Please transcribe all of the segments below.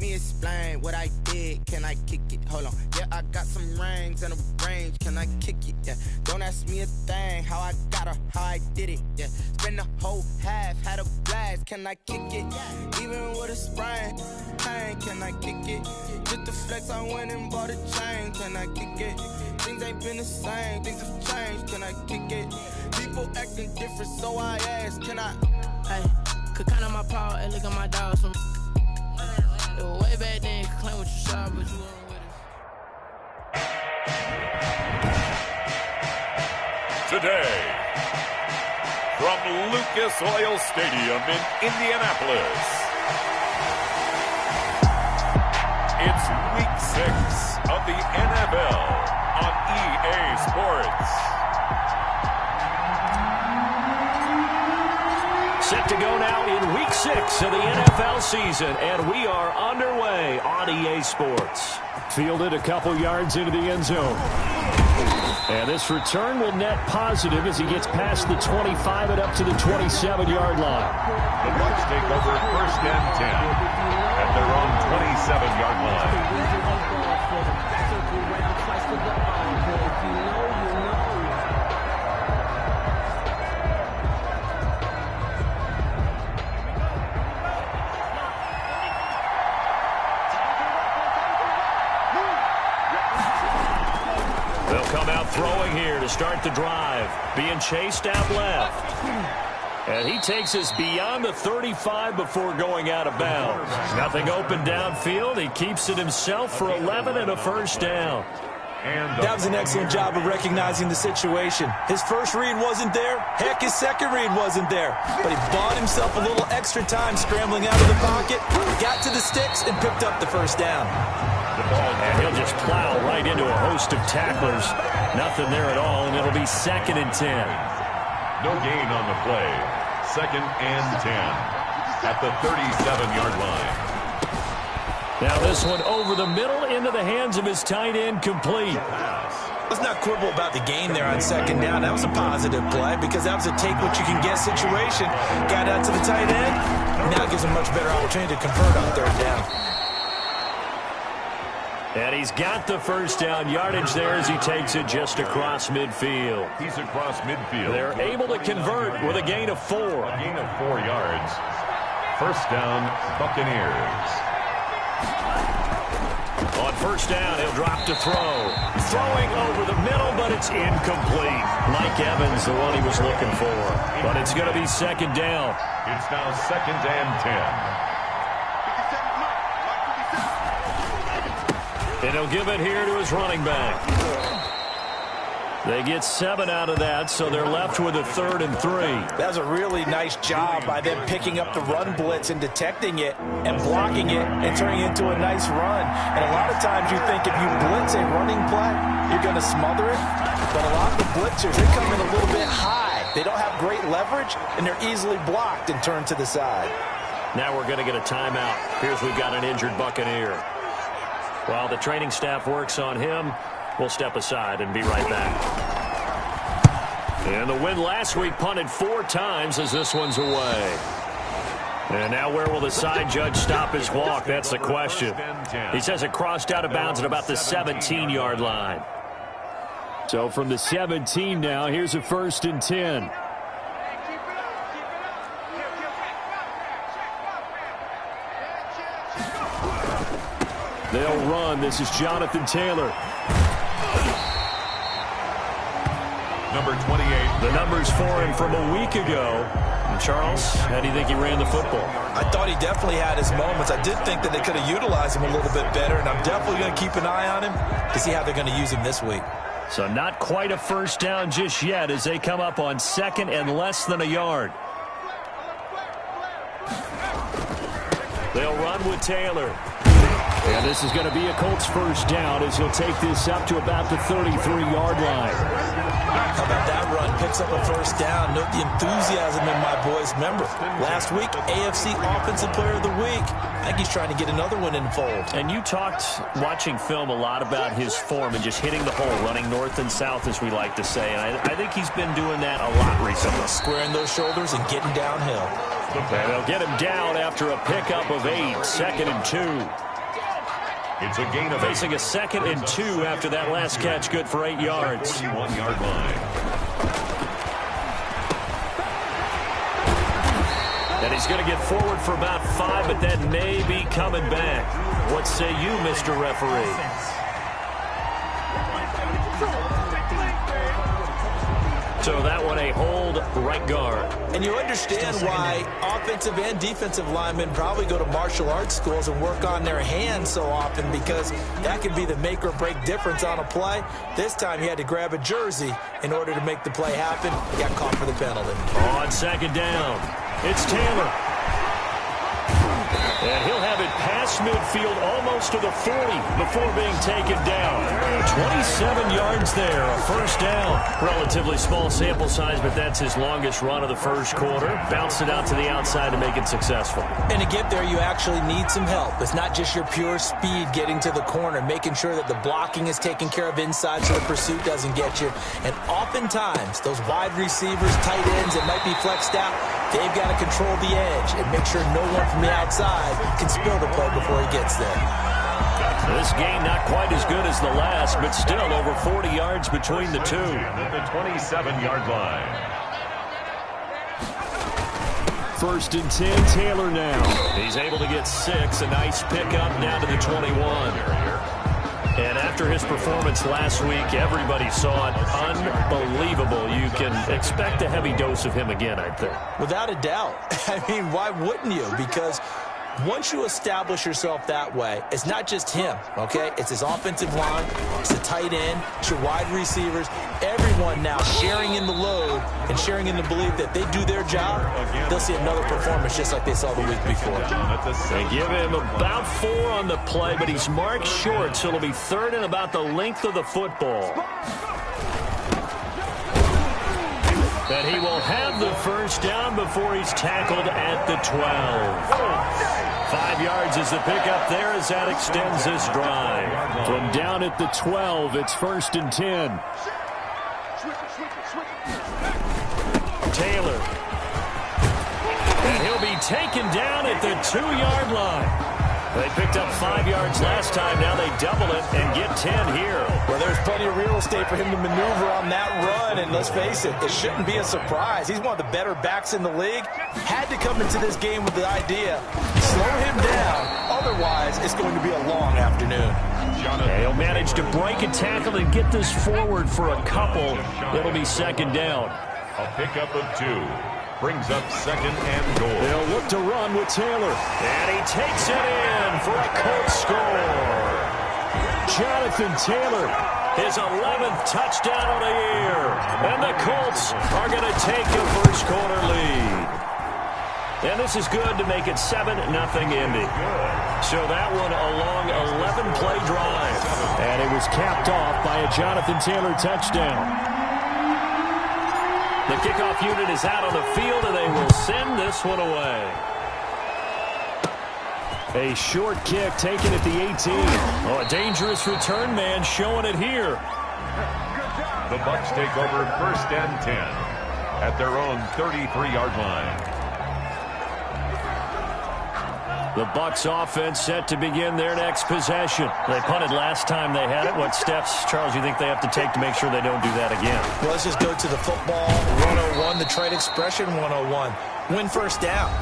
me explain what I did. Can I kick it? Hold on. Yeah, I got some rings and a range. Can I kick it? Yeah. Don't ask me a thing. How I got her, how I did it. Yeah. Spend the whole half, had a blast. Can I kick it? Even with a sprain. Pain, can I kick it? Just the flex, I went and bought a chain. Can I kick it? Things ain't been the same. Things have changed. Can I kick it? People acting different, so I ask. Can I? Hey, could count on my power and look at my dogs from. It was way back then, could claim what you saw, but you weren't with us. Today, from Lucas Oil Stadium in Indianapolis, it's Week 6 of the NFL on EA Sports. Set to go now in Week 6 of the NFL season, and we are underway on EA Sports. Fielded a couple yards into the end zone. And this return will net positive as he gets past the 25 and up to the 27-yard line. The Bucs take over 1st and 10 at their own 27-yard line. They'll come out throwing here to start the drive. Being chased out left. And he takes us beyond the 35 before going out of bounds. Nothing open downfield. He keeps it himself for 11 and a first down. That was an excellent job of recognizing the situation. His first read wasn't there. Heck, his second read wasn't there. But he bought himself a little extra time scrambling out of the pocket, got to the sticks, and picked up the first down. And he'll just plow right into a host of tacklers. Nothing there at all, and it'll be 2nd and 10. No gain on the play. 2nd and 10 at the 37-yard line. Now this one over the middle into the hands of his tight end, complete. Let's not quibble about the gain there on 2nd down. That was a positive play because that was a take-what-you-can-get situation. Got out to the tight end. Now gives him a much better opportunity to convert on 3rd down. And he's got the first down yardage there as he takes it just across midfield. He's across midfield. They're able to convert with a gain of 4. A gain of 4 yards. First down, Buccaneers. On first down, he'll drop to throw. Throwing over the middle, but it's incomplete. Mike Evans, the one he was looking for. But it's going to be 2nd down. It's now 2nd and 10. And he'll give it here to his running back. They get 7 out of that, so they're left with a 3rd and 3. That was a really nice job by them picking up the run blitz and detecting it and blocking it and turning it into a nice run. And a lot of times you think if you blitz a running play, you're going to smother it. But a lot of the blitzers, they come in a little bit high. They don't have great leverage, and they're easily blocked and turned to the side. Now we're going to get a timeout. Here's we've got an injured Buccaneer. While the training staff works on him, we'll step aside and be right back. And the win last week punted 4 times as this one's away. And now where will the side judge stop his walk? That's the question. He says it crossed out of bounds at about the 17-yard line. So from the 17 now, here's a 1st and 10. They'll run. This is Jonathan Taylor. Number 28. The numbers for him from a week ago. And Charles, how do you think he ran the football? I thought he definitely had his moments. I did think that they could have utilized him a little bit better, and I'm definitely going to keep an eye on him to see how they're going to use him this week. So not quite a first down just yet as they come up on 2nd and less than a yard. They'll run with Taylor. And this is going to be a Colts first down as he'll take this up to about the 33-yard line. How about that run? Picks up a first down. Note the enthusiasm in my boys' member. Last week, AFC Offensive Player of the Week. I think he's trying to get another one in the fold. And you talked, watching film, a lot about his form and just hitting the hole, running north and south, as we like to say. And I think he's been doing that a lot recently. Squaring those shoulders and getting downhill. And they'll get him down after a pickup of 8, 2nd and 2. It's a gain of 8. Facing a 2nd and 2 after that last catch, good for 8 yards. 41-yard line. And he's going to get forward for about 5, but that may be coming back. What say you, Mr. Referee? So that one a hold, right guard. And you understand why offensive and defensive linemen probably go to martial arts schools and work on their hands so often, because that could be the make or break difference on a play. This time he had to grab a jersey in order to make the play happen. He got caught for the penalty. On 2nd down, it's Taylor. And he'll have it past midfield almost to the 40 before being taken down. 27 yards there, a 1st down. Relatively small sample size, but that's his longest run of the 1st quarter. Bounced it out to the outside to make it successful. And to get there, you actually need some help. It's not just your pure speed getting to the corner, making sure that the blocking is taken care of inside so the pursuit doesn't get you. And oftentimes, those wide receivers, tight ends that might be flexed out, they've got to control the edge and make sure no one from the outside can spill the play before he gets there. This game not quite as good as the last, but still over 40 yards between the two. At the 27-yard line. 1st and 10, Taylor now. He's able to get 6, a nice pickup down to the 21. And after his performance last week, everybody saw it unbelievable. You can expect a heavy dose of him again, I think. Without a doubt. I mean, why wouldn't you? Because once you establish yourself that way, it's not just him, okay? It's his offensive line, it's the tight end, it's your wide receivers, everyone now sharing in the load and sharing in the belief that they do their job, they'll see another performance just like they saw the week before. They give him about 4 on the play, but he's marked short, so it'll be 3rd and about the length of the football. That he will have the 1st down before he's tackled at the 12. 5 yards is the pickup there as that extends this drive. From down at the 12, it's 1st and 10. Taylor. And he'll be taken down at the 2-yard line. They picked up 5 yards last time. Now they double it and get 10 here. Well, there's plenty of real estate for him to maneuver on that run. And let's face it, it shouldn't be a surprise. He's one of the better backs in the league. Had to come into this game with the idea, slow him down. Otherwise, it's going to be a long afternoon. He'll manage to break a tackle and get this forward for a couple. It'll be 2nd down. A pickup of 2. Brings up 2nd and goal. They'll look to run with Taylor. And he takes it in for a Colts score. Jonathan Taylor, his 11th touchdown of the year. And the Colts are going to take a 1st quarter lead. And this is good to make it 7-0 Indy. So that one a long 11-play drive. And it was capped off by a Jonathan Taylor touchdown. The kickoff unit is out on the field, and they will send this one away. A short kick taken at the 18. Oh, a dangerous return man showing it here. The Bucs take over 1st and 10 at their own 33-yard line. The Bucs offense set to begin their next possession. They punted last time they had it. What steps, Charles, you think they have to take to make sure they don't do that again? Well, let's just go to the football 101, the trade expression 101. Win 1st down.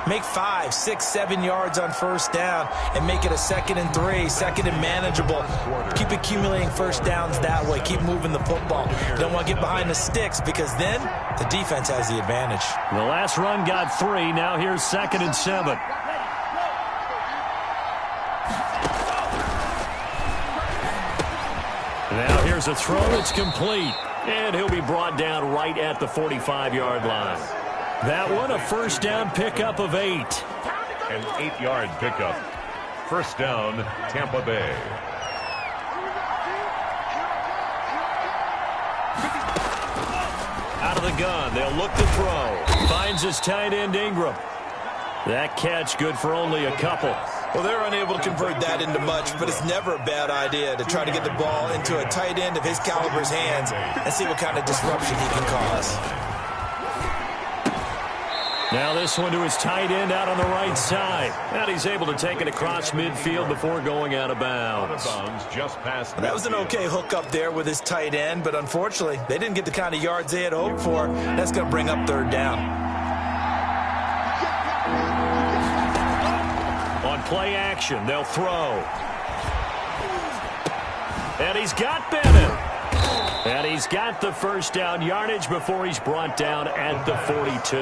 Make 5, 6, 7 yards on 1st down and make it a 2nd and 3, 2nd and manageable. Keep accumulating 1st downs that way. Keep moving the football. Don't want to get behind the sticks because then the defense has the advantage. The last run got 3. Now here's 2nd and 7. Now here's a throw that's complete. And he'll be brought down right at the 45-yard line. That one a 1st down pickup of 8. An 8-yard pickup. 1st down, Tampa Bay. Out of the gun, they'll look to throw. Finds his tight end Ingram. That catch good for only a couple. Well, they're unable to convert that into much, but it's never a bad idea to try to get the ball into a tight end of his caliber's hands and see what kind of disruption he can cause. Now this one to his tight end out on the right side. And he's able to take it across midfield before going out of bounds. Just past that was an okay hook up there with his tight end, but unfortunately, they didn't get the kind of yards they had hoped for. That's going to bring up third down. On play action, they'll throw. And he's got Bennett. And he's got the first down yardage before he's brought down at the 42.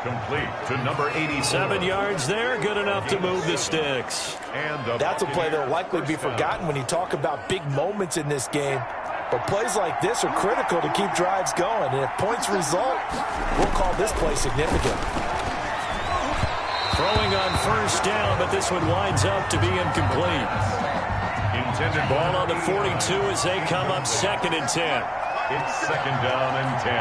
Complete to number 87. 7 yards there, good enough to move the sticks. And that's a play that will likely be forgotten when you talk about big moments in this game. But plays like this are critical to keep drives going. And if points result, we'll call this play significant. Throwing on first down, but this one winds up to be incomplete. Intended ball on the 42 as they come up 2nd and 10. It's 2nd down and 10.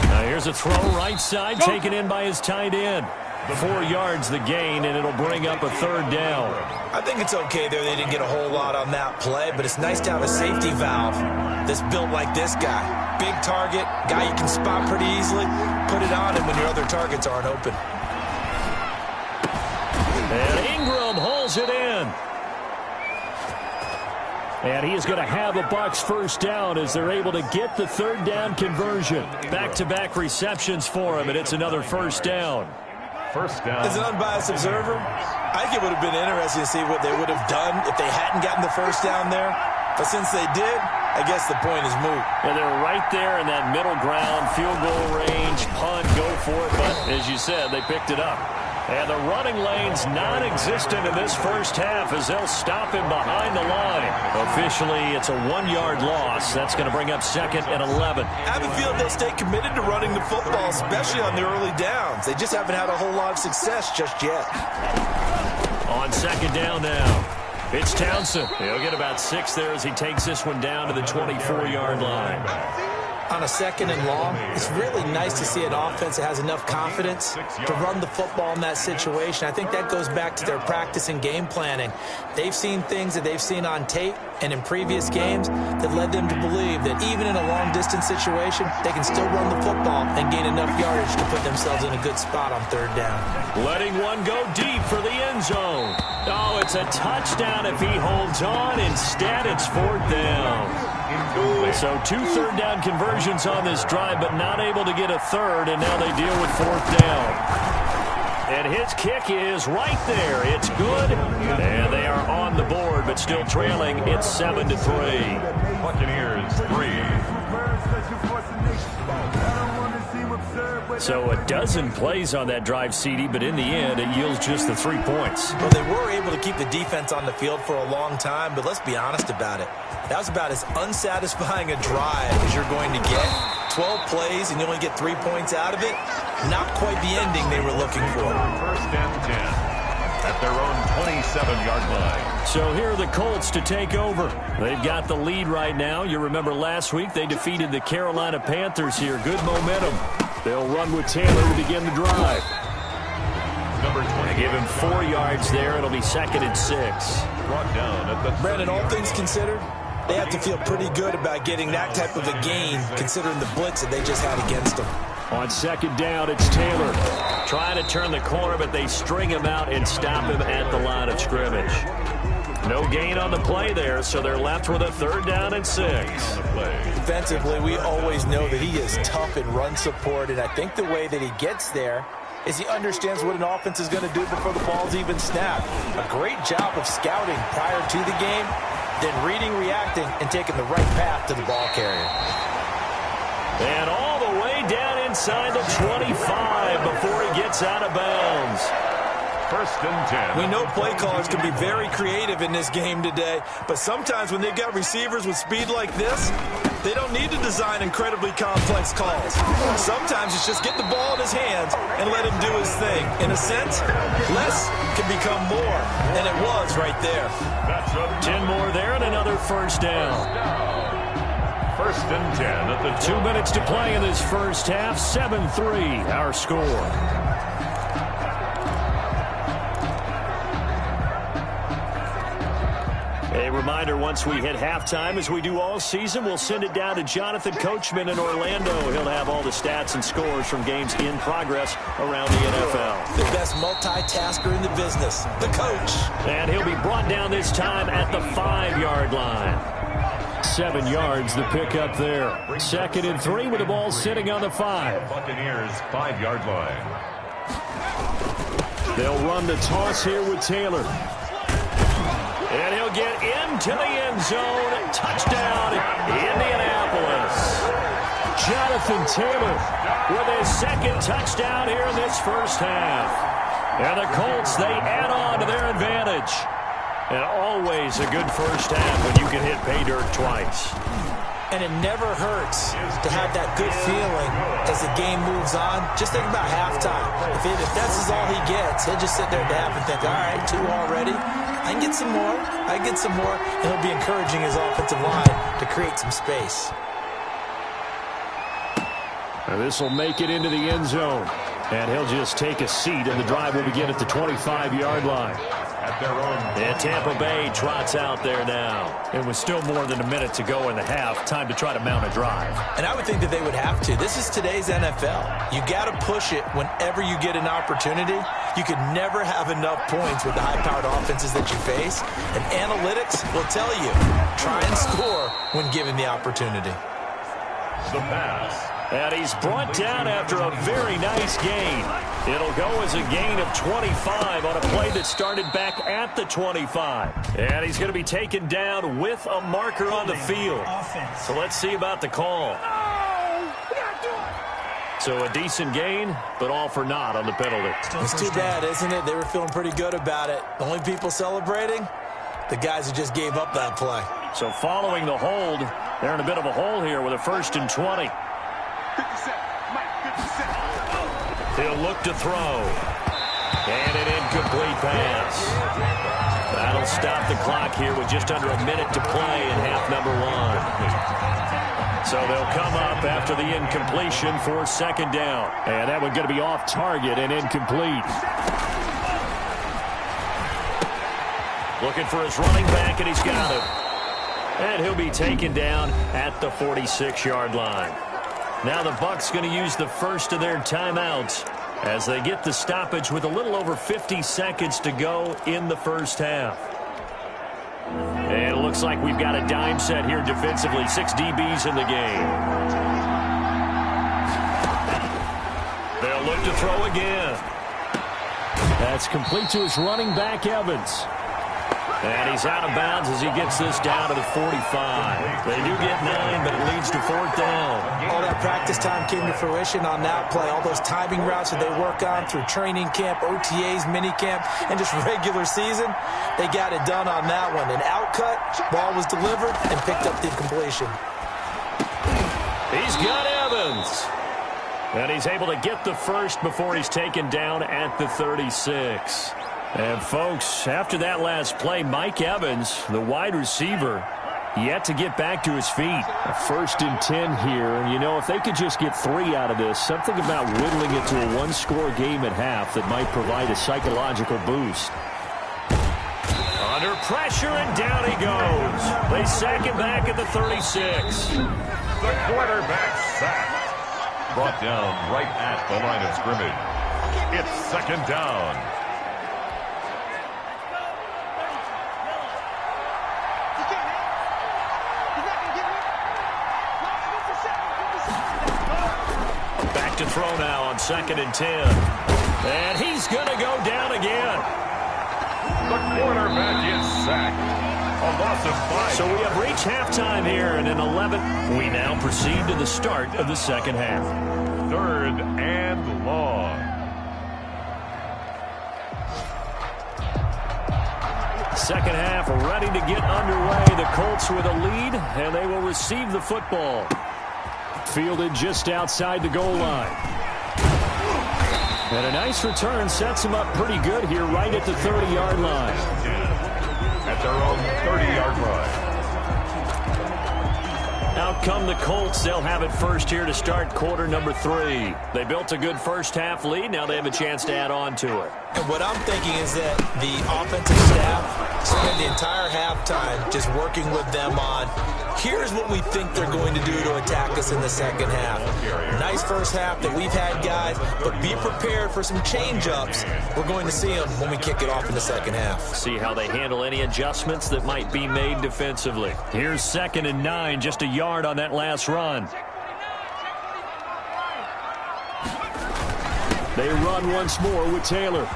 Now here's a throw right side, taken in by his tight end. 4 yards the gain, and it'll bring up a 3rd down. I think it's okay there. They didn't get a whole lot on that play, but it's nice to have a safety valve that's built like this guy. Big target, guy you can spot pretty easily. Put it on him when your other targets aren't open. And Ingram holds it in. And he is going to have a Bucs first down as they're able to get the 3rd down conversion. Back-to-back receptions for him, and it's another first down. First down. As an unbiased observer, I think it would have been interesting to see what they would have done if they hadn't gotten the first down there. But since they did, I guess the point is moot. And they're right there in that middle ground, field goal range, punt, go for it. But as you said, they picked it up. And the running lane's non-existent in this first half as they'll stop him behind the line. Officially, it's a 1-yard loss. That's going to bring up 2nd and 11. I have a feeling they'll stay committed to running the football, especially on the early downs. They just haven't had a whole lot of success just yet. On 2nd down now, it's Townsend. He'll get about 6 there as he takes this one down to the 24-yard line. On a 2nd and long, it's really nice to see an offense that has enough confidence to run the football in that situation. I think that goes back to their practice and game planning. They've seen things that they've seen on tape and in previous games that led them to believe that even in a long-distance situation, they can still run the football and gain enough yardage to put themselves in a good spot on 3rd down. Letting one go deep for the end zone. Oh, it's a touchdown if he holds on. Instead, it's 4th down. So 2 3rd down conversions on this drive, but not able to get a 3rd, and now they deal with 4th down. And his kick is right there. It's good, and they are on the board, but still trailing. It's 7-3. Buccaneers 3. So a dozen plays on that drive, CD, but in the end, it yields just the 3 points. Well, they were able to keep the defense on the field for a long time, but let's be honest about it. That was about as unsatisfying a drive as you're going to get. 12 plays and you only get 3 points out of it. Not quite the ending they were looking for. 1st and 10 at their own 27-yard line. So here are the Colts to take over. They've got the lead right now. You remember last week they defeated the Carolina Panthers here. Good momentum. They'll run with Taylor to begin the drive. Number 20. Give him 4 yards there. It'll be 2nd and 6. Brought down at the Brandon, all things considered, they have to feel pretty good about getting that type of a gain considering the blitz that they just had against them. On 2nd down, it's Taylor. Trying to turn the corner, but they string him out and stop him at the line of scrimmage. No gain on the play there, so they're left with a 3rd down and 6. Defensively, we always know that he is tough in run support, and I think the way that he gets there is he understands what an offense is going to do before the ball's even snapped. A great job of scouting prior to the game, then reading, reacting, and taking the right path to the ball carrier. And all the way down inside the 25 before he gets out of bounds. 1st and 10. We know play callers can be very creative in this game today, but sometimes when they've got receivers with speed like this, they don't need to design incredibly complex calls. Sometimes it's just get the ball in his hands and let him do his thing. In a sense, less can become more, and it was right there. 10 more there and another 1st down. 1st and 10 at the 2 minutes to play in this first half. 7-3 our score. A A reminder, once we hit halftime, as we do all season, we'll send it down to Jonathan Coachman in Orlando. He'll have all the stats and scores from games in progress around the NFL. The best multitasker in the business, the coach. And he'll be brought down this time at the 5-yard line. 7 yards, the pickup there. 2nd and 3 with the ball sitting on the 5. Buccaneers 5-yard line. They'll run the toss here with Taylor. And he'll get into the end zone. Touchdown, Indianapolis. Jonathan Taylor with his 2nd touchdown here in this first half. And the Colts, they add on to their advantage. And always a good first half when you can hit pay dirt twice. And it never hurts to have that good feeling as the game moves on. Just think about halftime. If that's all he gets, he'll just sit there at the half and think, all right, 2 already. I can get some more. I can get some more. And he'll be encouraging his offensive line to create some space. This will make it into the end zone. And he'll just take a seat, and the drive will begin at the 25-yard line. At their own. And Tampa Bay trots out there now. It was still more than a minute to go in the half. Time to try to mount a drive. And I would think that they would have to. This is today's NFL. You got to push it whenever you get an opportunity. You could never have enough points with the high-powered offenses that you face. And analytics will tell you, try and score when given the opportunity. The pass. And he's brought down after a very nice gain. It'll go as a gain of 25 on a play that started back at the 25. And he's going to be taken down with a marker on the field. So let's see about the call. So a decent gain, but all for naught on the penalty. It's too bad, isn't it? They were feeling pretty good about it. The only people celebrating, the guys who just gave up that play. So following the hold, they're in a bit of a hole here with a 1st and 20. He'll look to throw. And an incomplete pass. That'll stop the clock here with just under a minute to play in half number 1. So they'll come up after the incompletion for 2nd down. And that one's going to be off target and incomplete. Looking for his running back, and he's got it. And he'll be taken down at the 46-yard line. Now the Bucs going to use the first of their timeouts as they get the stoppage with a little over 50 seconds to go in the first half. And it looks like we've got a dime set here defensively. 6 DBs in the game. They'll look to throw again. That's complete to his running back, Evans. And he's out of bounds as he gets this down to the 45. They do get 9, but it leads to 4th down. All that practice time came to fruition on that play. All those timing routes that they work on through training camp, OTAs, minicamp, and just regular season, they got it done on that one. An outcut, ball was delivered, and picked up the completion. He's got Evans. And he's able to get the first before he's taken down at the 36. And, folks, after that last play, Mike Evans, the wide receiver, yet to get back to his feet. A 1st and 10 here. And, you know, if they could just get 3 out of this, something about whittling it to a 1-score game at half that might provide a psychological boost. Under pressure, and down he goes. They sack him back at the 36. The quarterback sacked. Brought down right at the line of scrimmage. It's 2nd down. To throw now on 2nd and 10. And he's going to go down again. The quarterback is sacked. A loss of 5. So we have reached halftime here, and in 11, we now proceed to the start of the 2nd half. 3rd and long. 2nd half ready to get underway. The Colts with a lead, and they will receive the football. Fielded just outside the goal line. And a nice return sets him up pretty good here right at the 30-yard line. At their own 30-yard Out come the Colts. They'll have it first here to start quarter number 3. They built a good first-half lead. Now they have a chance to add on to it. And what I'm thinking is that the offensive staff spend the entire halftime just working with them on, here's what we think they're going to do to attack us in the second half. Nice first half that we've had, guys, but be prepared for some change-ups. We're going to see them when we kick it off in the second half. See how they handle any adjustments that might be made defensively. Here's 2nd and 9, just a yard on that last run. They run once more with Taylor.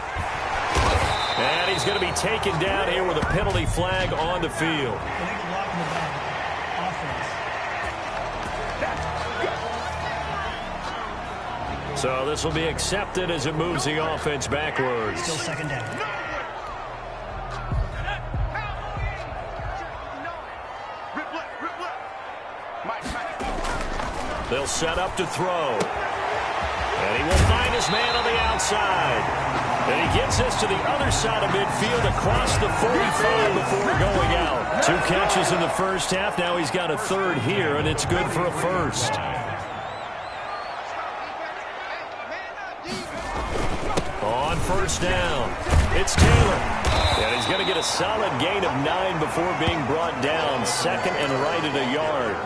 And he's going to be taken down here with a penalty flag on the field. So this will be accepted as it moves the offense backwards. Still 2nd down. They'll set up to throw. And he will find his man on the outside. And he gets this to the other side of midfield across the 45 before going out. 2 catches in the first half. Now he's got a 3rd here, and it's good for a 1st. On 1st down, it's Taylor. And he's going to get a solid gain of 9 before being brought down. 2nd and right at a yard.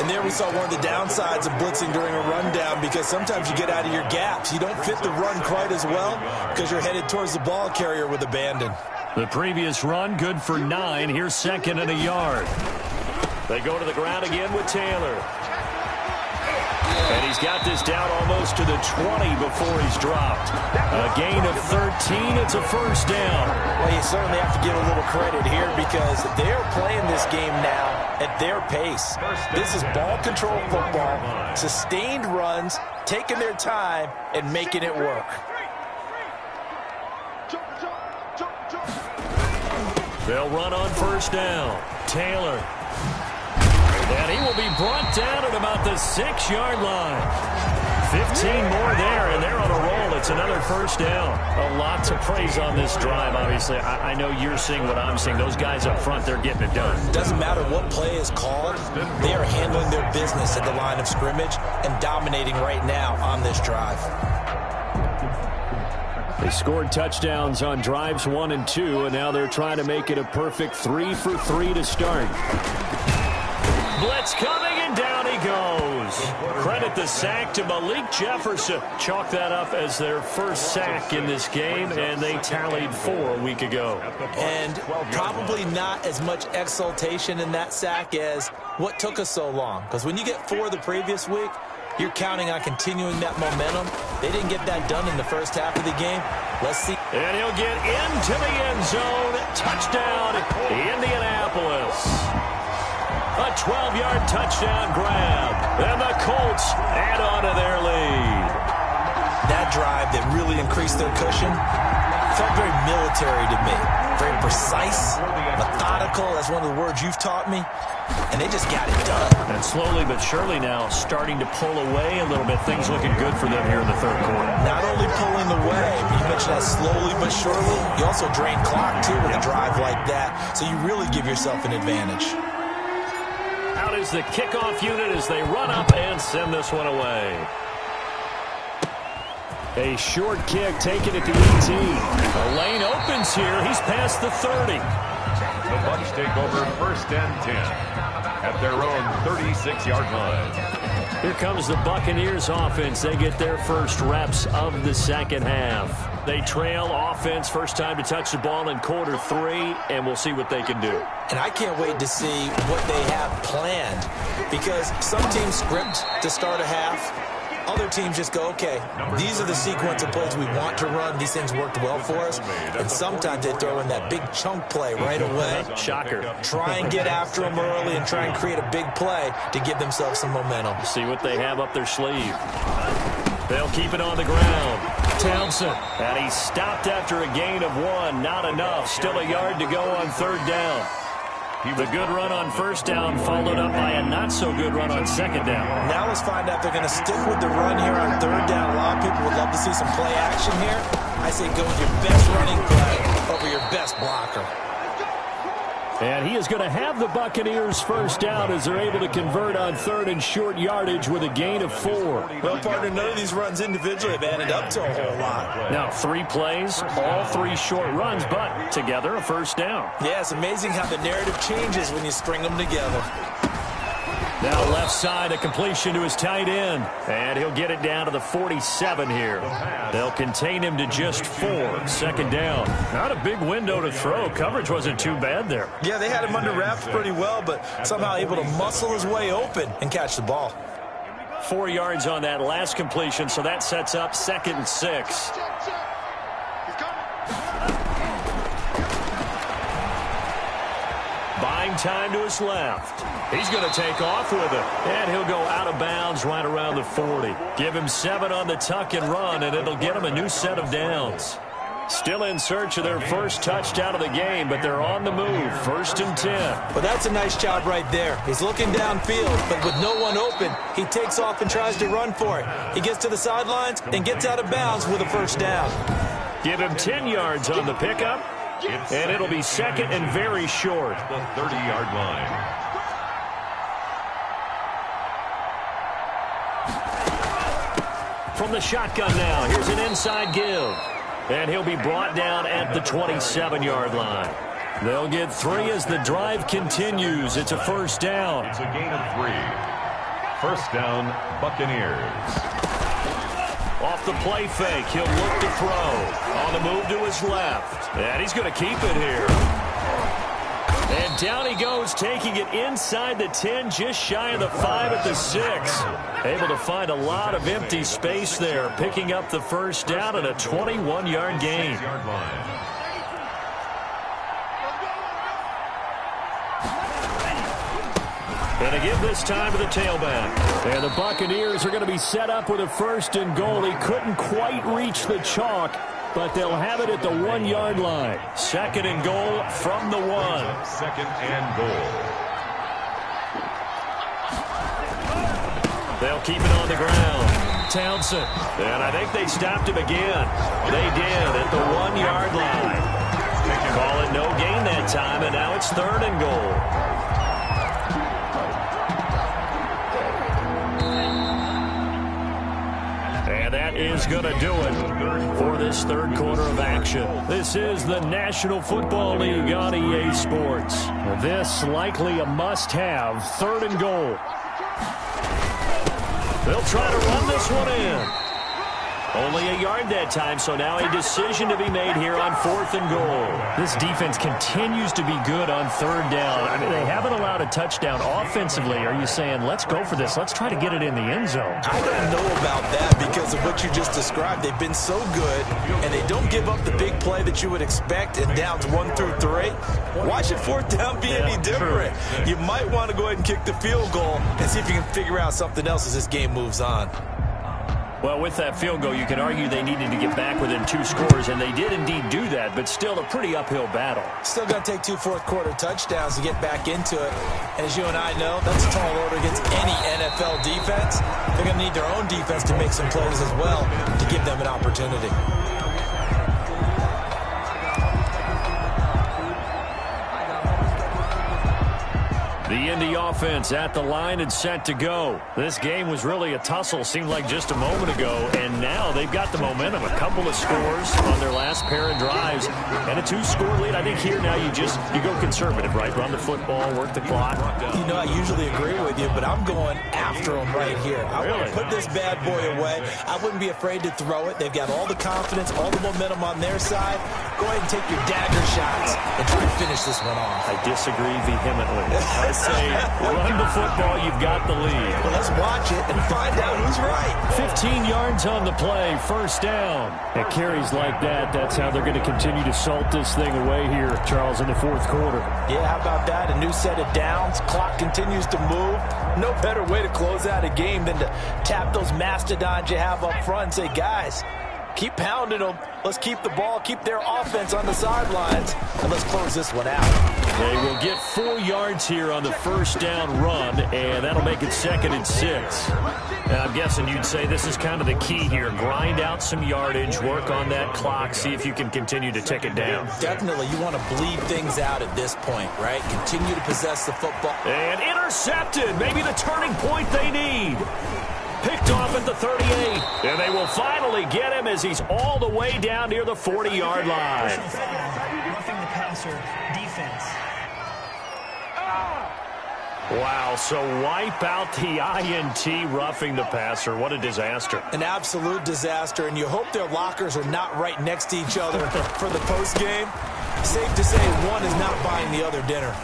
And there we saw one of the downsides of blitzing during a rundown, because sometimes you get out of your gaps. You don't fit the run quite as well because you're headed towards the ball carrier with abandon. The previous run, good for 9. Here's 2nd and a yard. They go to the ground again with Taylor. And he's got this down almost to the 20 before he's dropped. A gain of 13. It's a 1st down. Well, you certainly have to give a little credit here because they're playing this game now at their pace. This is ball control football, sustained runs, taking their time and making it work. They'll run on 1st down. Taylor. And he will be brought down at about the 6-yard line. 15 more there, and they're on a roll. It's another 1st down. A lot to praise on this drive, obviously. I know you're seeing what I'm seeing. Those guys up front, they're getting it done. Doesn't matter what play is called. They are handling their business at the line of scrimmage and dominating right now on this drive. They scored touchdowns on drives 1 and 2, and now they're trying to make it a perfect 3 for 3 to start. Blitz coming, and down he goes. Credit the sack to Malik Jefferson. Chalk that up as their first sack in this game, and they tallied 4 a week ago. And probably not as much exultation in that sack as what took us so long. Because when you get 4 the previous week, you're counting on continuing that momentum. They didn't get that done in the first half of the game. Let's see. And he'll get into the end zone. Touchdown, Indianapolis. A 12-yard touchdown grab. And the Colts add on to their lead. That drive that really increased their cushion felt very military to me. Very precise, methodical. That's one of the words you've taught me. And they just got it done. And slowly but surely now starting to pull away a little bit. Things looking good for them here in the 3rd quarter. Not only pulling away, but you mentioned that slowly but surely. You also drain clock, too, with a drive like that. So you really give yourself an advantage. Out is the kickoff unit as they run up and send this one away. A short kick taken at the 18. A lane opens here. He's past the 30. The Bucs take over 1st and 10 at their own 36-yard line. Here comes the Buccaneers offense. They get their first reps of the second half. They trail offense, first time to touch the ball in quarter 3, and we'll see what they can do. And I can't wait to see what they have planned, because some teams script to start a half. Other teams just go, okay, these are the sequence of plays we want to run. These things worked well for us. And sometimes they throw in that big chunk play right away. Shocker. Try and get after them early and try and create a big play to give themselves some momentum. See what they have up their sleeve. They'll keep it on the ground. Townsend. And he's stopped after a gain of 1. Not enough. Still a yard to go on 3rd down. The good run on 1st down followed up by a not-so-good run on 2nd down. Now let's find out if they're going to stick with the run here on 3rd down. A lot of people would love to see some play action here. I say go with your best running play over your best blocker. And he is going to have the Buccaneers first down as they're able to convert on 3rd and short yardage with a gain of 4. Well, partner, none of these runs individually have added up to a whole lot. Now 3 plays, all 3 short runs, but together a first down. Yeah, it's amazing how the narrative changes when you string them together. Now left side, a completion to his tight end. And he'll get it down to the 47 here. They'll contain him to just 4. 2nd down. Not a big window to throw. Coverage wasn't too bad there. Yeah, they had him under wraps pretty well, but somehow able to muscle his way open and catch the ball. 4 yards on that last completion, so that sets up 2nd and 6. Buying time to his left. He's going to take off with it. And he'll go out of bounds right around the 40. Give him 7 on the tuck and run, and it'll get him a new set of downs. Still in search of their first touchdown of the game, but they're on the move. 1st and 10. Well, that's a nice job right there. He's looking downfield, but with no one open, he takes off and tries to run for it. He gets to the sidelines and gets out of bounds with a first down. Give him 10 yards on the pickup, and it'll be 2nd and very short. The 30-yard line. From the shotgun now, here's an inside give. And he'll be brought down at the 27-yard line. They'll get 3 as the drive continues. It's a first down. It's a gain of 3. First down, Buccaneers. Off the play fake, he'll look to throw. On the move to his left. And he's going to keep it here. And down he goes, taking it inside the 10, just shy of the 5 at the 6. Able to find a lot of empty space there, picking up the first down and a 21-yard gain. And to give this time to the tailback. And the Buccaneers are going to be set up with a 1st and goal. He couldn't quite reach the chalk, but they'll have it at the 1-yard line. 2nd and goal from the 1. 2nd and goal. They'll keep it on the ground. Townsend. And I think they stopped him again. They did at the 1-yard line. Call it no gain that time, and now it's 3rd and goal. That is going to do it for this 3rd quarter of action. This is the National Football League on EA Sports. This likely a must-have, 3rd and goal. They'll try to run this one in. Only a yard that time, so now a decision to be made here on 4th and goal. This defense continues to be good on 3rd down. I mean, they haven't allowed a touchdown offensively. Are you saying, let's go for this, let's try to get it in the end zone? I don't know about that because of what you just described. They've been so good, and they don't give up the big play that you would expect in downs 1 through 3. Why should 4th down be any different? You might want to go ahead and kick the field goal and see if you can figure out something else as this game moves on. Well, with that field goal, you can argue they needed to get back within 2 scores, and they did indeed do that, but still a pretty uphill battle. Still going to take 2 fourth-quarter touchdowns to get back into it. And as you and I know, that's a tall order against any NFL defense. They're going to need their own defense to make some plays as well to give them an opportunity. The Indy offense at the line and set to go. This game was really a tussle, seemed like just a moment ago, and now they've got the momentum. A couple of scores on their last pair of drives, and a 2-score lead. I think here now you go conservative, right? Run the football, work the clock. You know, I usually agree with you, but I'm going after them right here. I want to put this bad boy away. I wouldn't be afraid to throw it. They've got all the confidence, all the momentum on their side. Go ahead and take your dagger shots and try to finish this one off. I disagree vehemently. I say run the football, you've got the lead. Well, let's watch it and find out who's right. 15 yards on the play, first down. At carries like that, that's how they're going to continue to salt this thing away here, Charles, in the 4th quarter. Yeah, how about that? A new set of downs. Clock continues to move. No better way to close out a game than to tap those mastodons you have up front and say, guys, keep pounding them. Let's keep the ball, keep their offense on the sidelines, and let's close this one out. They will get 4 yards here on the first down run, and that'll make it 2nd and 6. And I'm guessing you'd say this is kind of the key here. Grind out some yardage, work on that clock, see if you can continue to tick it down. Definitely, you want to bleed things out at this point, right? Continue to possess the football. And intercepted, maybe the turning point they need. Picked off at the 38, and they will finally get him as he's all the way down near the 40-yard line. Roughing the passer defense. Wow, so wipe out the INT, roughing the passer. What a disaster. An absolute disaster, and you hope their lockers are not right next to each other for the postgame. Safe to say one is not buying the other dinner.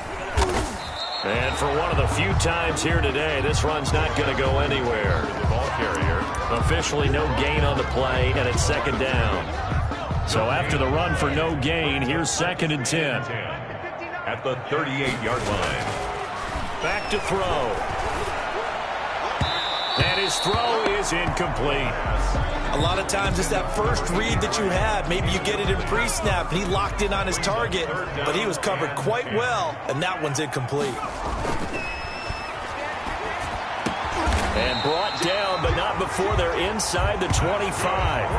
And for one of the few times here today, this run's not going to go anywhere. The ball carrier. Officially no gain on the play, and it's 2nd down. So after the run for no gain, here's 2nd and 10. At the 38-yard line. Back to throw. And his throw is incomplete. A lot of times it's that first read that you have. Maybe you get it in pre-snap, and he locked in on his target, but he was covered quite well, and that one's incomplete. And brought down, but not before they're inside the 25.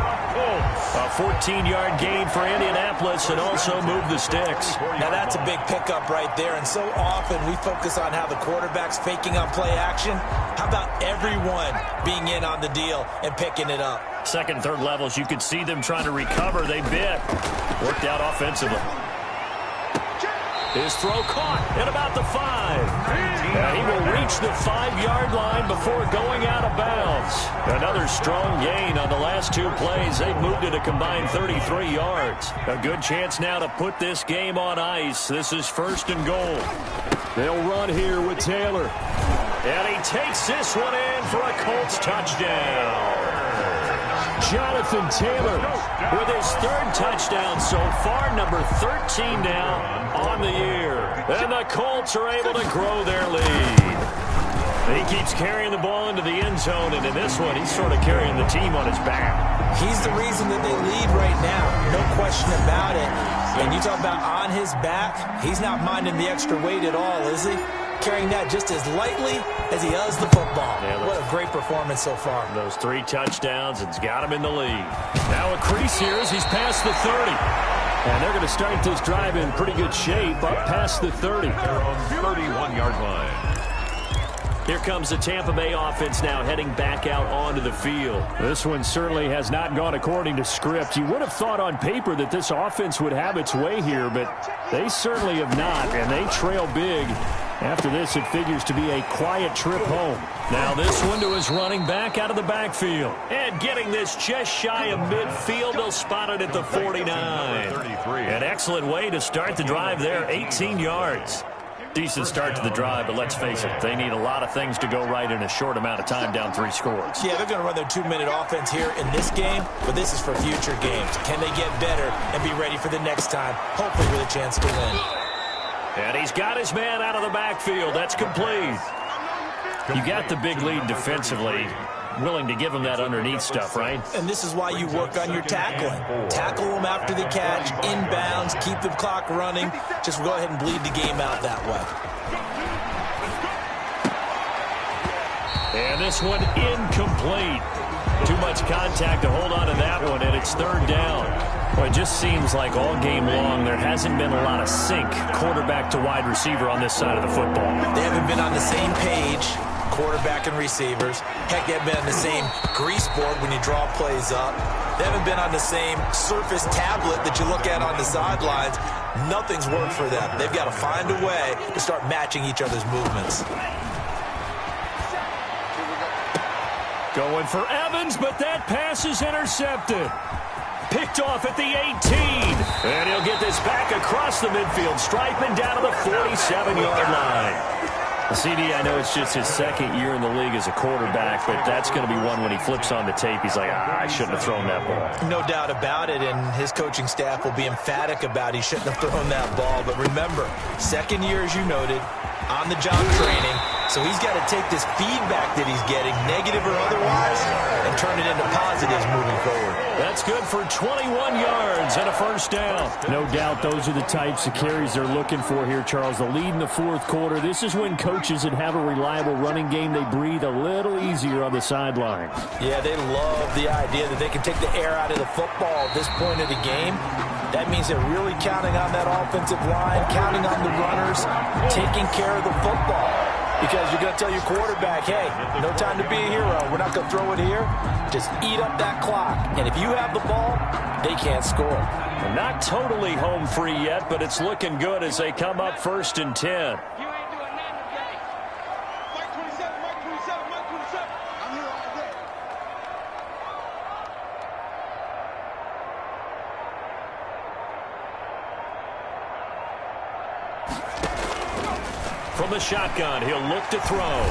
A 14-yard gain for Indianapolis and also move the sticks. Now that's a big pickup right there, and so often we focus on how the quarterback's faking on play action. How about everyone being in on the deal and picking it up? Second, third levels, you could see them trying to recover. They bit. Worked out offensively. His throw caught at about the 5. And he will reach the 5-yard line before going out of bounds. Another strong gain on the last 2 plays. They've moved it a combined 33 yards. A good chance now to put this game on ice. This is 1st and goal. They'll run here with Taylor. And he takes this one in for a Colts touchdown. Jonathan Taylor with his 3rd touchdown so far, number 13 now on the year. And the Colts are able to grow their lead. He keeps carrying the ball into the end zone, and in this one, he's sort of carrying the team on his back. He's the reason that they lead right now, no question about it. And you talk about on his back, he's not minding the extra weight at all, is he? Carrying that just as lightly as he does the football. Yeah, what a great performance so far. Those 3 touchdowns, it's got him in the lead. Now a crease here as he's past the 30. And they're going to start this drive in pretty good shape up past the 30. They're on 31-yard line. Here comes the Tampa Bay offense now heading back out onto the field. This one certainly has not gone according to script. You would have thought on paper that this offense would have its way here, but they certainly have not, and they trail big. After this, it figures to be a quiet trip home. Now this one to his running back out of the backfield. And getting this just shy of midfield, they'll spot it at the 49. An excellent way to start the drive there, 18 yards. Decent start to the drive, but let's face it, they need a lot of things to go right in a short amount of time, down 3 scores. Yeah, they're going to run their 2-minute offense here in this game, but this is for future games. Can they get better and be ready for the next time, hopefully with a chance to win? And he's got his man out of the backfield. That's complete. You got the big lead defensively. Willing to give him that underneath stuff, right? And this is why you work on your tackling. Tackle them after the catch, inbounds, keep the clock running. Just go ahead and bleed the game out that way. And this one incomplete. Too much contact to hold on to that one, and it's 3rd down. Well, it just seems like all game long there hasn't been a lot of sync quarterback to wide receiver on this side of the football. They haven't been on the same page, quarterback and receivers. Heck, they haven't been on the same grease board when you draw plays up. They haven't been on the same surface tablet that you look at on the sidelines. Nothing's worked for them. They've got to find a way to start matching each other's movements. Going for Evans, but that pass is intercepted. Picked off at the 18. And he'll get this back across the midfield stripe and down to the 47-yard line. CD, I know it's just his 2nd year in the league as a quarterback, but that's going to be one when he flips on the tape. He's like, I shouldn't have thrown that ball. No doubt about it, and his coaching staff will be emphatic about he shouldn't have thrown that ball. But remember, 2nd year, as you noted, on-the-job training. So he's got to take this feedback that he's getting, negative or otherwise, and turn it into positives moving forward. That's good for 21 yards and a first down. No doubt those are the types of carries they're looking for here, Charles. The lead in the fourth quarter. This is when coaches that have a reliable running game, they breathe a little easier on the sideline. Yeah, they love the idea that they can take the air out of the football at this point of the game. That means they're really counting on that offensive line, counting on the runners, taking care of the football. Because you're going to tell your quarterback, hey, no time to be a hero. We're not going to throw it here. Just eat up that clock. And if you have the ball, they can't score. They're not totally home free yet, but it's looking good as they come up 1st and 10. From the shotgun, he'll look to throw.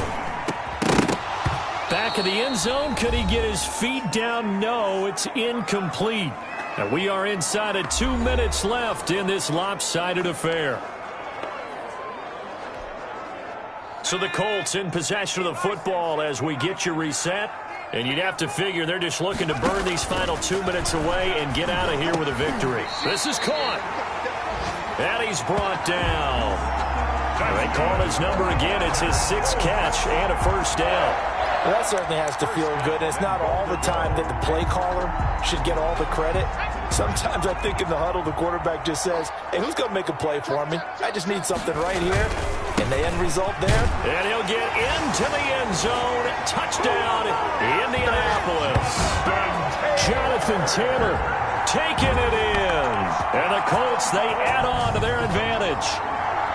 Back of the end zone. Could he get his feet down? No, it's incomplete. And we are inside of 2 minutes left in this lopsided affair. So the Colts in possession of the football as we get you reset. And you'd have to figure they're just looking to burn these final 2 minutes away and get out of here with a victory. This is caught. And he's brought down. They call his number again. It's his 6th catch and a first down. Well, that certainly has to feel good. It's not all the time that the play caller should get all the credit. Sometimes I think in the huddle, the quarterback just says, hey, who's going to make a play for me? I just need something right here. And the end result there. And he'll get into the end zone. Touchdown, Indianapolis. Jonathan Taylor taking it in. And the Colts, they add on to their advantage.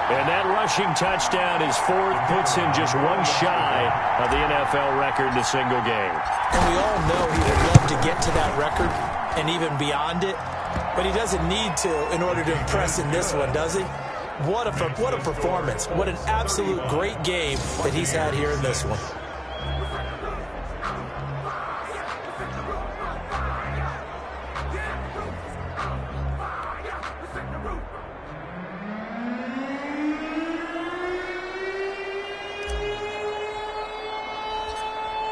And that rushing touchdown is 4th, puts him just one shy of the NFL record in a single game. And we all know he would love to get to that record and even beyond it, but he doesn't need to in order to impress in this one, does he? What a performance. What an absolute great game that he's had here in this one.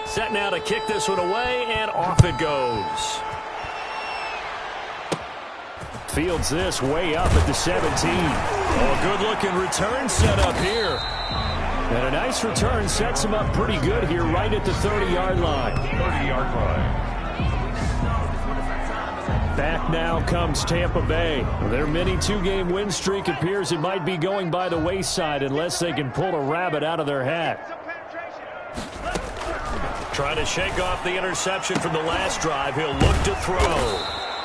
Set now to kick this one away, and off it goes. Fields this way up at the 17. Oh, good-looking return set up here. And a nice return sets him up pretty good here right at the 30-yard line. 30-yard line. Back now comes Tampa Bay. Their mini 2-game win streak appears it might be going by the wayside unless they can pull a rabbit out of their hat. Trying to shake off the interception from the last drive. He'll look to throw.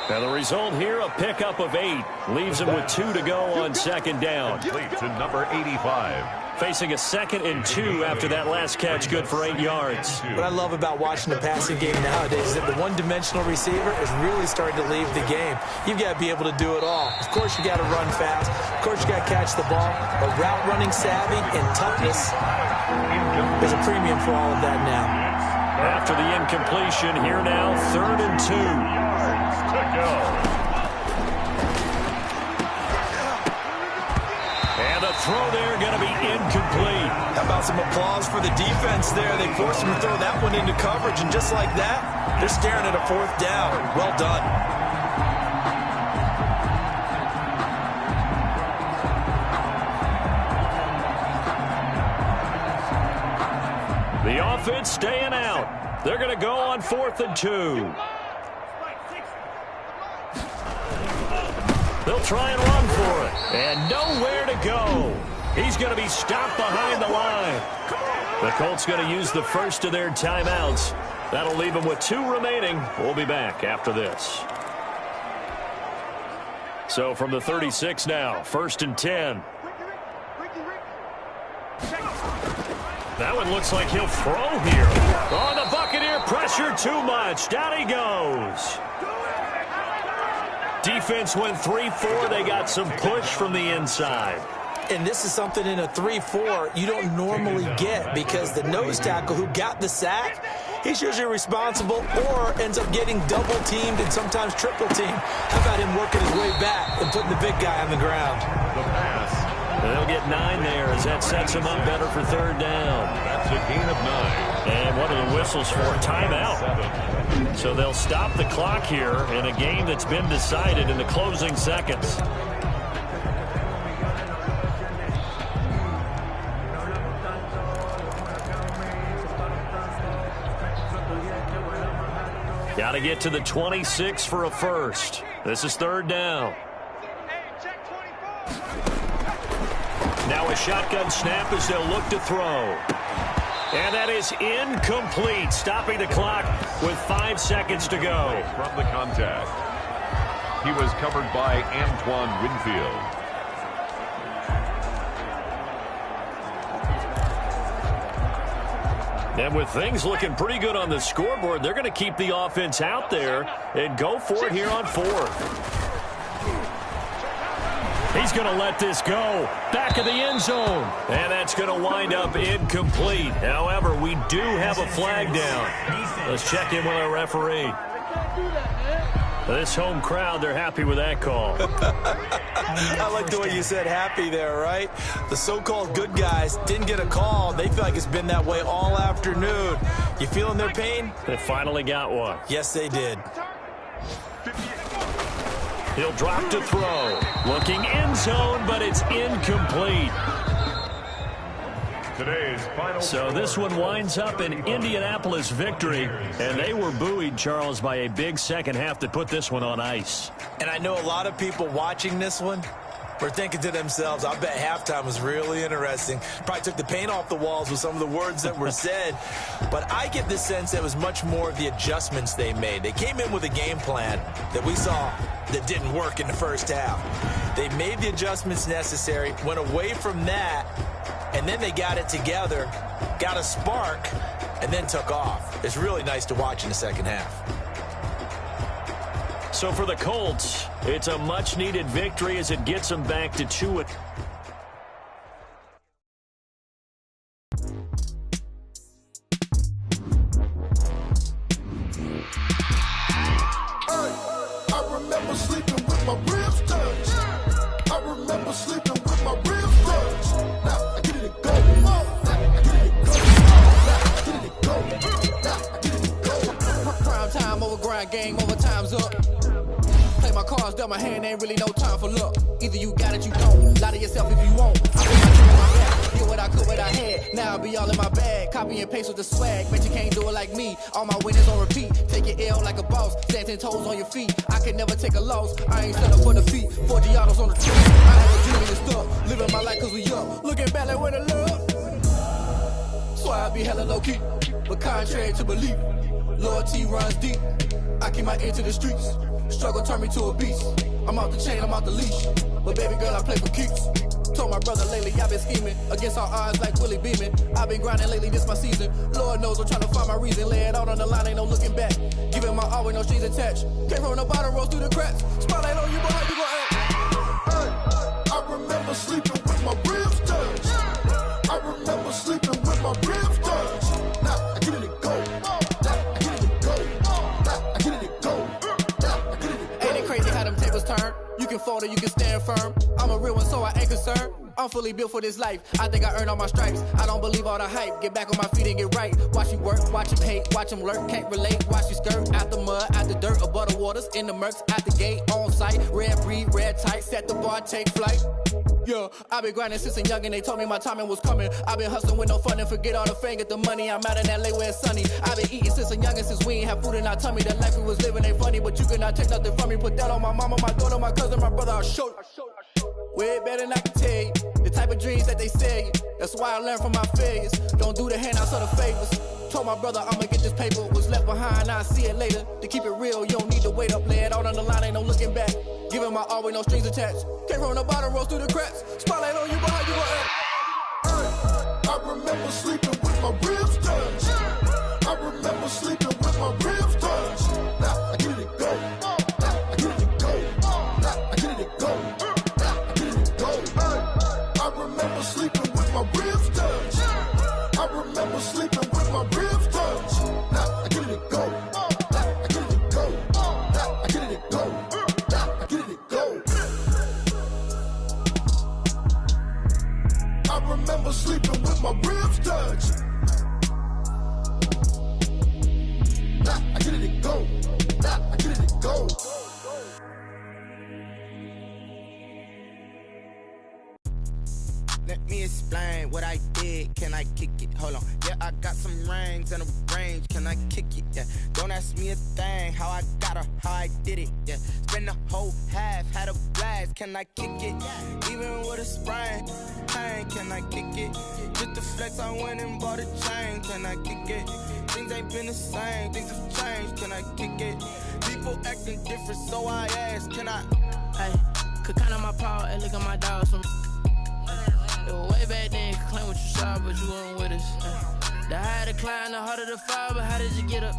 And the result here, a pickup of 8. Leaves him with 2 to go on 2nd down. Complete to number 85. Facing a 2nd and 2 after that last catch, good for 8 yards. What I love about watching the passing game nowadays is that the one-dimensional receiver is really starting to leave the game. You've got to be able to do it all. Of course, you got to run fast. Of course, you got to catch the ball. But route running savvy and toughness, there's a premium for all of that now. After the incompletion, here now, 3rd and 2. Yards to go. And a throw there going to be incomplete. How about some applause for the defense there? They forced him to throw that one into coverage, and just like that, they're staring at a 4th down. Well done. The offense staying out. They're going to go on 4th and 2. They'll try and run for it. And nowhere to go. He's going to be stopped behind the line. The Colts going to use the first of their timeouts. That'll leave them with 2 remaining. We'll be back after this. So from the 36 now, 1st and 10. That one looks like he'll throw here. Oh, the Buccaneer pressure too much. Down he goes. Defense went 3-4. They got some push from the inside. And this is something in a 3-4 you don't normally get because the nose tackle who got the sack, he's usually responsible or ends up getting double-teamed and sometimes triple-teamed. How about him working his way back and putting the big guy on the ground? The pass. They'll get 9 there as that sets him up better for 3rd down. That's a gain of 9. And what are the whistles for? Timeout. So they'll stop the clock here in a game that's been decided in the closing seconds. Got to get to the 26 for a first. This is third down. Now a shotgun snap as they'll look to throw. And that is incomplete, stopping the clock with 5 seconds to go. From the contact, he was covered by Antoine Winfield. And with things looking pretty good on the scoreboard, they're going to keep the offense out there and go for it here on fourth. He's going to let this go. Back of the end zone. And that's going to wind up incomplete. However, we do have a flag down. Let's check in with our referee. This home crowd, they're happy with that call. I like the way you said happy there, right? The so-called good guys didn't get a call. They feel like it's been that way all afternoon. You feeling their pain? They finally got one. Yes, they did. He'll drop to throw. Looking end zone, but it's incomplete. Today's final So this one winds up an Indianapolis victory, and they were buoyed, Charles, by a big second half that put this one on ice. And I know a lot of people watching this one were thinking to themselves, I bet halftime was really interesting. Probably took the paint off the walls with some of the words that were said. But I get the sense that it was much more of the adjustments they made. They came in with a game plan that we saw that didn't work in the first half. They made the adjustments necessary, went away from that, and then they got it together, got a spark, and then took off. It's really nice to watch in the second half. So for the Colts, it's a much-needed victory as it gets them back to 2. I remember sleeping with my ribs touched. I remember sleeping with my ribs touched. Now I get it go. I get it go. I get it go. Prime time over grind, game over, time's up. Play my cards, dealt my hand, ain't really no time for luck. Either you got it, you don't. Lie to yourself if you won't. I put my shit in my back. Did what I could, what I had. Now I'll be all in my bag. Copy and paste with the swag. Bet you can't do it like me. All my winners on repeat. Take your L like a boss. Stand 10 toes on your feet. I can never take a loss. I ain't set up for defeat. 4 Giottos on the trip. I had a dream and stuff. Living my life cause we up. Looking back like where the love. So I be hella low key. But contrary to belief, loyalty runs deep. I keep my ear to the streets. Struggle turned me to a beast. I'm out the chain, I'm out the leash. But baby girl, I play for keeps. Told my brother lately, I've been scheming against all odds like Willie Beeman. I've been grinding lately, this my season. Lord knows I'm trying to find my reason. Lay it out on the line, ain't no looking back. Giving my all with no strings attached. Came from the bottom, rose through the cracks. Spotlight on you, boy, how you gon' act? I remember sleeping with my ribs touched. I remember sleeping with my ribs touched. Now I get it go. I get it go. I get it go. Ain't it crazy how them tables turn? You can fold or you can stand firm. I'm a real one, so I ain't concerned. I'm fully built for this life. I think I earned all my stripes. I don't believe all the hype. Get back on my feet and get right. Watch you work, watch him hate, watch him lurk. Can't relate, watch you skirt. Out the mud, out the dirt, above the waters, in the murks, out the gate, on site. Red breed, red tight, set the bar, take flight. Yeah, I've been grinding since a youngin'. They told me my timing was coming. I've been hustling with no fun and forget all the fame, get the money. I'm out in LA where it's sunny. I've been eating since a youngin', since we ain't have food in our tummy. The life we was living ain't funny, but you cannot take nothing from me. Put that on my mama, my daughter, my cousin, my brother. I'll show you. Way better than I can tell you. The type of dreams that they sell you. That's why I learned from my failures. Don't do the handouts or the favors. Told my brother I'ma get this paper. Was left behind, I'll see it later. To keep it real, you don't need to wait up. Lay it out on the line, ain't no looking back. Giving my all with no strings attached. Came from the bottom, rose through the cracks. Spotlight on you, but how you gon' act? I remember sleeping with my ribs touched. I remember sleeping with my ribs touched. Now I get it go. I get it go. I get it go. I get it go. I remember sleeping with my ribs touched. I remember sleeping with my ribs touched. Now I get it go. I get it go. I get it go. I get it go. I remember sleeping with my ribs touched. I get it go. explain what I did. Can I kick it? Hold on. Yeah, I got some rings and a range. Can I kick it? Yeah. Don't ask me a thing. How I got her, how I did it. Yeah. Spend the whole half, had a blast. Can I kick it? Even with a sprain. Pain, can I kick it? Just the flex, I went and bought a chain. Can I kick it? Things ain't been the same. Things have changed. Can I kick it? People acting different, so I ask. Can I? Hey, could count on my power and look at my dogs from. It was way back then, could claim what you saw, but you weren't with us. The higher the climb, the harder the fall, but how did you get up?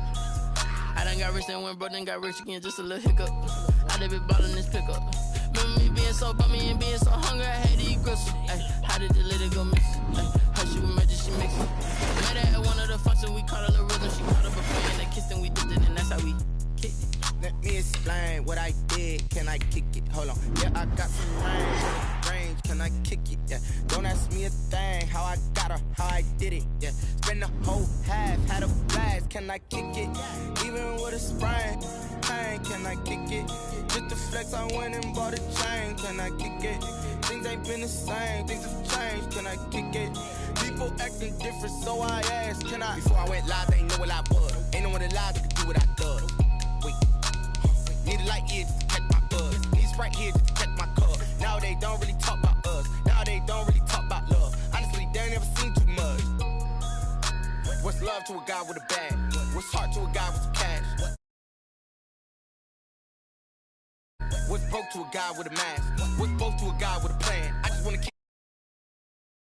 I done got rich and went broke, then got rich again, just a little hiccup. I done been ballin' this pickup. Remember me being so bummy and being so hungry, I had to eat gristle. Ay, how did the lady go miss? How she imagine she mix it? Met her at one of the functions, we caught a little rhythm. She caught up a friend, they kissed and we dipped it, and that's how we kicked it. Let me explain what I did. Can I kick it? Hold on. Yeah, I got some range. Can I kick it? Yeah. Don't ask me a thing. How I got her, how I did it. Yeah. Spend the whole half, had a blast. Can I kick it? Even with a sprain. Pain, can I kick it? Just the flex, I went and bought a chain. Can I kick it? Things ain't been the same. Things have changed. Can I kick it? People acting different, so I asked. Can I? Before I went live, they ain't know what I was. Ain't no one alive that could do what I done. Wait. Need a light here just to catch my buzz. Need Sprite here just to catch my cup. Now they don't really talk about us. Now they don't really talk about love. Honestly, they ain't never seen too much. What's love to a guy with a bag? What's heart to a guy with some cash? What's broke to a guy with a mask? What's both to a guy with a plan?